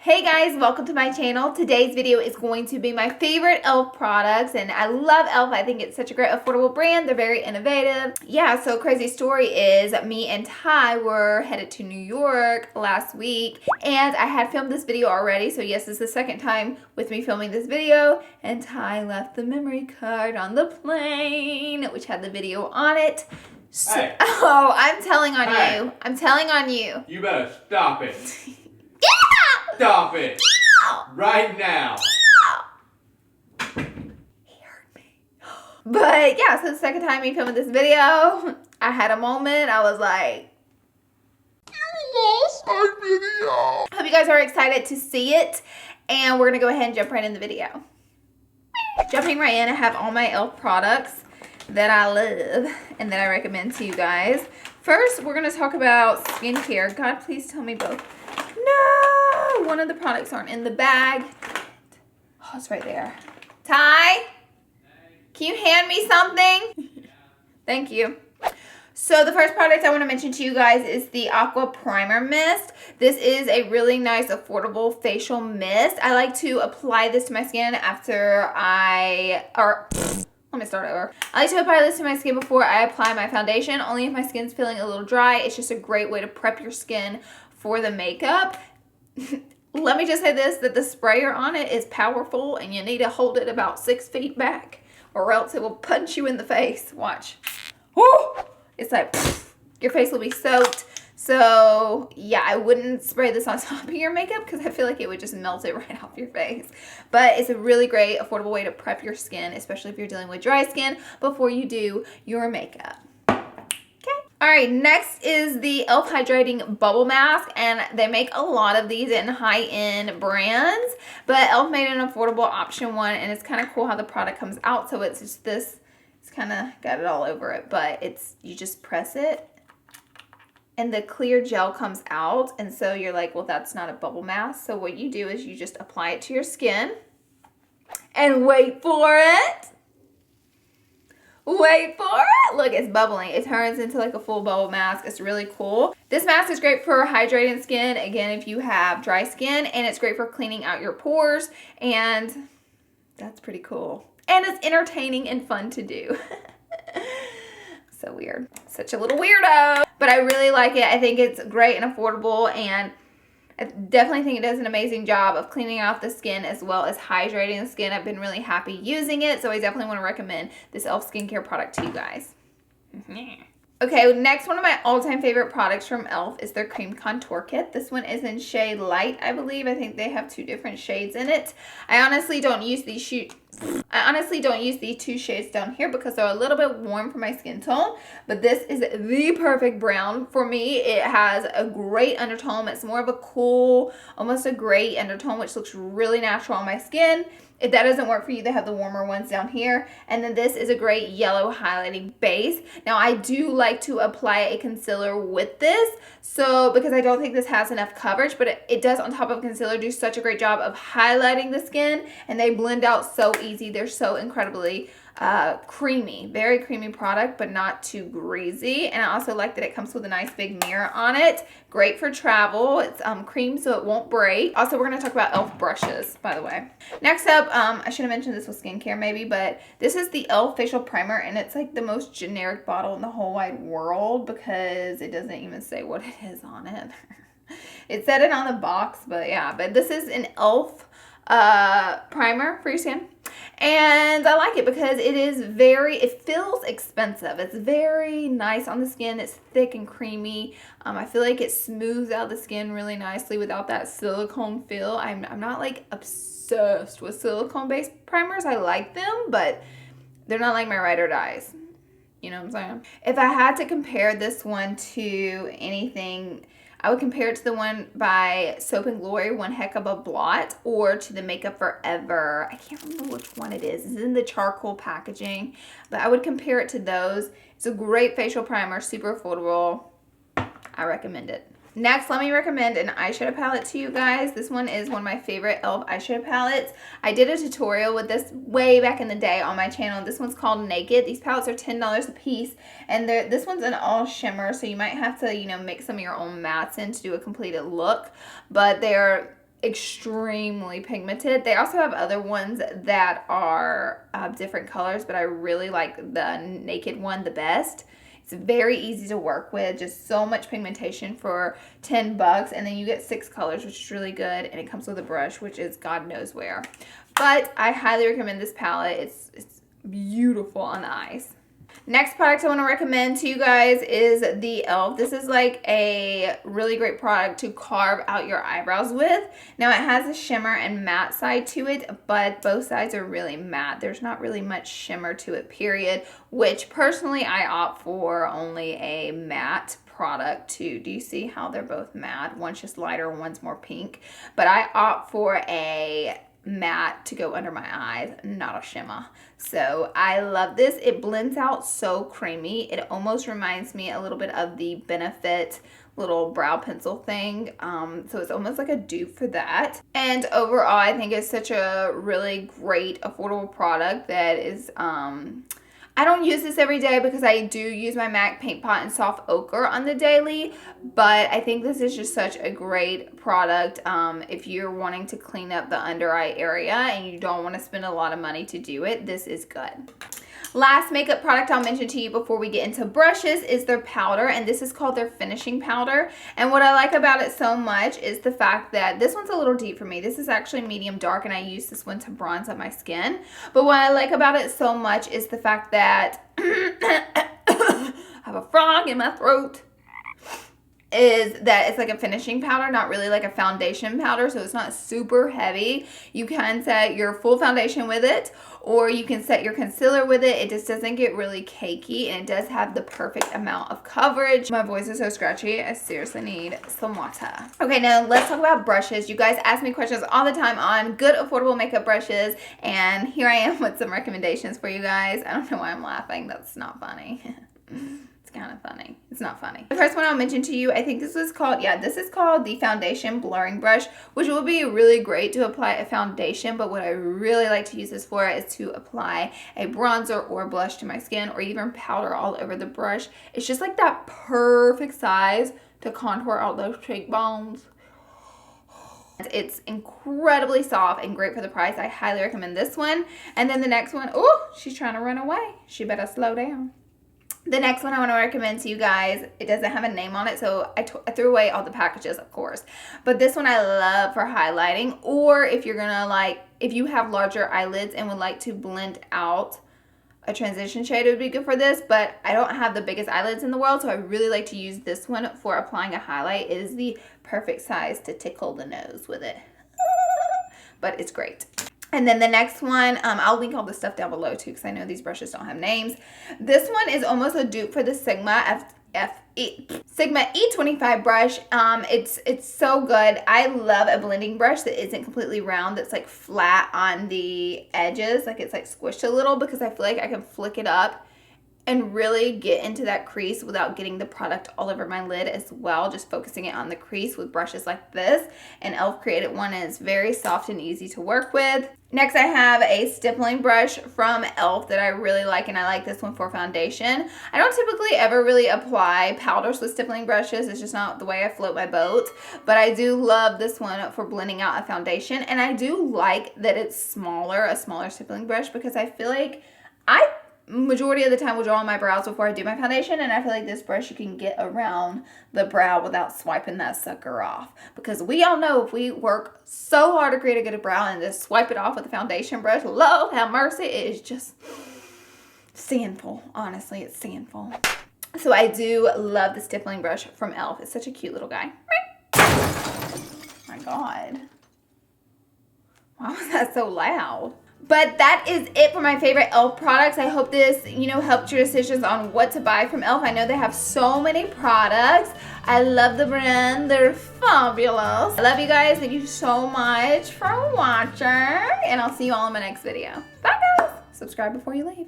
Hey guys, welcome to my channel. Today's video is going to be my favorite e.l.f. products, and I love e.l.f. I think it's such a great affordable brand. They're very innovative. Yeah, so crazy story is me and Ty were headed to New York last week, and I had filmed this video already. So yes, this is the second time with me filming this video, and Ty left the memory card on the plane, which had the video on it. So, hey. Oh, I'm telling on hey. you. I'm telling on you. You better stop it. Yeah! Stop it. Right now. He hurt me. But yeah, so the second time me filming this video, I had a moment. I was like, I lost my video. Hope you guys are excited to see it. And we're going to go ahead and jump right in the video. Jumping right in, I have all my e.l.f. products that I love and that I recommend to you guys. First, we're going to talk about skincare. God, please tell me both. No, one of the products aren't in the bag. Oh, it's right there. Ty, can you hand me something? Thank you. So the first product I want to mention to you guys is the Aqua Primer Mist. This is a really nice, affordable facial mist. I like to apply this to my skin after let me start over. I like to apply this to my skin before I apply my foundation, only if my skin's feeling a little dry. It's just a great way to prep your skin for the makeup. Let me just say this, that the sprayer on it is powerful and you need to hold it about 6 feet back or else it will punch you in the face. Watch. Woo! It's like, your face will be soaked. So yeah, I wouldn't spray this on top of your makeup because I feel like it would just melt it right off your face. But it's a really great, affordable way to prep your skin, especially if you're dealing with dry skin, before you do your makeup. All right, next is the e.l.f. Hydrating Bubble Mask, and they make a lot of these in high-end brands, but e.l.f. made an affordable option one, and it's kind of cool how the product comes out. So it's just this, it's kind of got it all over it, but it's, you just press it, and the clear gel comes out, and so you're like, well, that's not a bubble mask. So what you do is you just apply it to your skin, and wait for it. Wait for it. Look, it's bubbling. It turns into like a full bubble mask. It's really cool. This mask is great for hydrating skin, again, if you have dry skin, and it's great for cleaning out your pores, and that's pretty cool. And it's entertaining and fun to do. So weird. Such a little weirdo. But I really like it. I think it's great and affordable, and I definitely think it does an amazing job of cleaning out the skin as well as hydrating the skin. I've been really happy using it, so I definitely want to recommend this e.l.f. skincare product to you guys. Okay, next, one of my all-time favorite products from e.l.f. is their Cream Contour Kit. This one is in shade Light, I believe. I think they have 2 different shades in it. I honestly don't use these two shades down here because they're a little bit warm for my skin tone, but this is the perfect brown for me. It has a great undertone. It's more of a cool, almost a gray undertone, which looks really natural on my skin. If that doesn't work for you, they have the warmer ones down here. And then this is a great yellow highlighting base. Now, I do like to apply a concealer with this, so because I don't think this has enough coverage, but it does, on top of concealer, do such a great job of highlighting the skin, and they blend out so easy. They're so incredibly creamy. Very creamy product, but not too greasy. And I also like that it comes with a nice big mirror on it. Great for travel. It's cream, so it won't break. Also, we're going to talk about e.l.f. brushes, by the way. Next up, I should have mentioned this with skincare maybe, but this is the e.l.f. facial primer, and it's like the most generic bottle in the whole wide world because it doesn't even say what it is on it. It said it on the box, but yeah. But this is an e.l.f. Primer for your skin, and I like it because it feels expensive. It's very nice on the skin. It's thick and creamy. I feel like it smooths out the skin really nicely without that silicone feel. I'm not like obsessed with silicone based primers. I like them, but they're not like my ride or dies. You know what I'm saying? If I had to compare this one to anything, I would compare it to the one by Soap & Glory, One Heck of a Blot, or to the Makeup Forever. I can't remember which one it is. It's in the charcoal packaging, but I would compare it to those. It's a great facial primer, super affordable. I recommend it. Next, let me recommend an eyeshadow palette to you guys. This one is one of my favorite e.l.f. eyeshadow palettes. I did a tutorial with this way back in the day on my channel. This one's called Naked. These palettes are $10 a piece, and this one's an all shimmer, so you might have to, you know, mix some of your own mattes in to do a completed look, but they're extremely pigmented. They also have other ones that are different colors, but I really like the naked one the best. It's very easy to work with, just so much pigmentation for 10 bucks, and then you get 6 colors, which is really good, and it comes with a brush, which is God knows where. But I highly recommend this palette. It's beautiful on the eyes. Next product I want to recommend to you guys is the e.l.f. This is like a really great product to carve out your eyebrows with. Now it has a shimmer and matte side to it, but both sides are really matte. There's not really much shimmer to it, period, which personally I opt for only a matte product too. Do you see how they're both matte? One's just lighter, one's more pink, but I opt for a matte to go under my eyes, not a shimmer. So I love this. It blends out so creamy. It almost reminds me a little bit of the Benefit little brow pencil thing. So it's almost like a dupe for that. And overall, I think it's such a really great, affordable product that is, I don't use this every day because I do use my MAC Paint Pot and Soft Ochre on the daily, but I think this is just such a great product if you're wanting to clean up the under eye area and you don't want to spend a lot of money to do it. This is good. Last makeup product I'll mention to you before we get into brushes is their powder, and this is called their finishing powder. And what I like about it so much is the fact that this one's a little deep for me. This is actually medium dark, and I use this one to bronze up my skin. But what I like about it so much is the fact that I have a frog in my throat. Is that it's like a finishing powder, not really like a foundation powder, so it's not super heavy. You can set your full foundation with it, or you can set your concealer with it. It just doesn't get really cakey, and it does have the perfect amount of coverage. My voice is so scratchy, I seriously need some water. Okay, now let's talk about brushes. You guys ask me questions all the time on good, affordable makeup brushes, and here I am with some recommendations for you guys. I don't know why I'm laughing. That's not funny. It's kind of funny. It's not funny. The first one I'll mention to you, I think this is called, this is called the Foundation Blurring Brush, which will be really great to apply a foundation, but what I really like to use this for is to apply a bronzer or blush to my skin, or even powder all over the brush. It's just like that perfect size to contour out those cheekbones. It's incredibly soft and great for the price. I highly recommend this one. And then the next one, oh, she's trying to run away. She better slow down. The next one I want to recommend to you guys, it doesn't have a name on it, so I threw away all the packages, of course. But this one I love for highlighting, or if you're going to if you have larger eyelids and would like to blend out a transition shade, it would be good for this. But I don't have the biggest eyelids in the world, so I really like to use this one for applying a highlight. It is the perfect size to tickle the nose with it. But it's great. And then the next one, I'll link all this stuff down below too, because I know these brushes don't have names. This one is almost a dupe for the Sigma E25 brush. It's so good. I love a blending brush that isn't completely round, that's like flat on the edges, like it's like squished a little, because I feel like I can flick it up and really get into that crease without getting the product all over my lid as well, just focusing it on the crease with brushes like this. And e.l.f. created one, and it's very soft and easy to work with. Next, I have a stippling brush from e.l.f. that I really like, and I like this one for foundation. I don't typically ever really apply powders with stippling brushes. It's just not the way I float my boat, but I do love this one for blending out a foundation. And I do like that it's smaller, a smaller stippling brush, because I feel like majority of the time will draw on my brows before I do my foundation, and I feel like this brush you can get around the brow without swiping that sucker off, because we all know if we work so hard to create a good brow and just swipe it off with a foundation brush, Lord have mercy, it is just sinful. Honestly, it's sinful. So I do love the stippling brush from e.l.f. It's such a cute little guy. Oh my God, why was that so loud? But that is it for my favorite e.l.f. products. I hope this, helped your decisions on what to buy from e.l.f. I know they have so many products. I love the brand. They're fabulous. I love you guys. Thank you so much for watching. And I'll see you all in my next video. Bye, guys. Subscribe before you leave.